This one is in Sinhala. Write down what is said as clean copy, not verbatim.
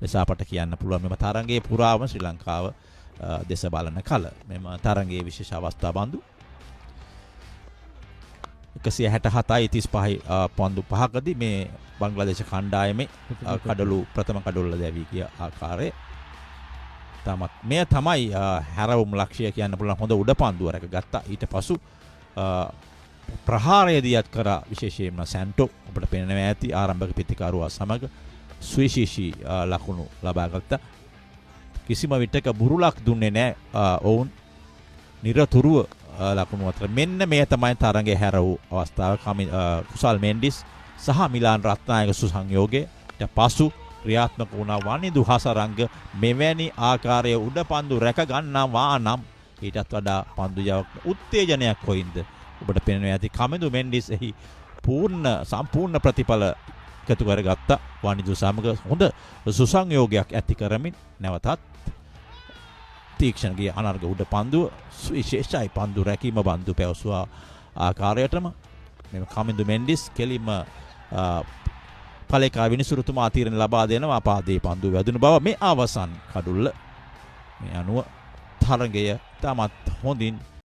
ලෙස අපට කියන්න පුළුවන්. මෙම තරඟයේ පුරාම ශ්‍රී ලංකාව දෙස බලන කල මෙම තරඟයේ විශේෂ අවස්ථා බඳු 167යි 35යි පන්දු 5කදී මේ බංග්ලාදේශ කණ්ඩායමේ කඩලු ප්‍රථම කඩොල්ල දැවී ගිය ආකාරය තමත් මෙය තමයි හැරවුම් ලක්ෂ්‍ය කියන්න පුළුවන්. හොඳ උඩ පන්දුව රැක ගත්තා. ඊට පසු ප්‍රහාරයේදීත් කරා විශේෂයෙන්ම සැන්ටෝ අපිට පේනවා ඇති ආරම්භක පිතිකාරුවා සමග සුවිශේෂී ලකුණු ලබා ගත්තා. කිසිම විටක බුරුලක් දුන්නේ නැහැ ඔවුන් නිරතුරුව ලකුණු අතර. මෙන්න මේ තමයි තරඟයේ හැර වූ අවස්ථාව. කුසල් මෙන්ඩිස් සහ මිලාන් රත්නායක සුසංයෝගයට පසු ක්‍රියාත්මක වුණා වනිදු හසරංග. මෙවැනි ආකාරයේ උඩ පන්දු රැක ගන්නවා නම් ඊටත් වඩා පන්දු ජයක් උත්තේජනයක් කොයින්ද ඔබට පේනවා ඇති. කමින්දු මෙන්ඩිස් එහි සම්පූර්ණ ප්‍රතිඵල එකතු කරගත්තා. වනිදු සමග හොඳ සුසංයෝගයක් ඇති කරමින් නැවතත් තීක්ෂණගේ අනර්ග උඩ පන්දුව විශේෂයි පන්දු රැකීම බන්දු පැවසුවා ආකාරයටම මෙම කමින්දු මෙන්ඩිස් කෙලින්ම පලේකා විනිසුරුතුමා තීරණ ලබා දෙනවා පාදයේ පන්දු වැදුණු බව. මේ අවසන් කඩුල්ල මේ අනුව තරඟය තමත් හොඳින්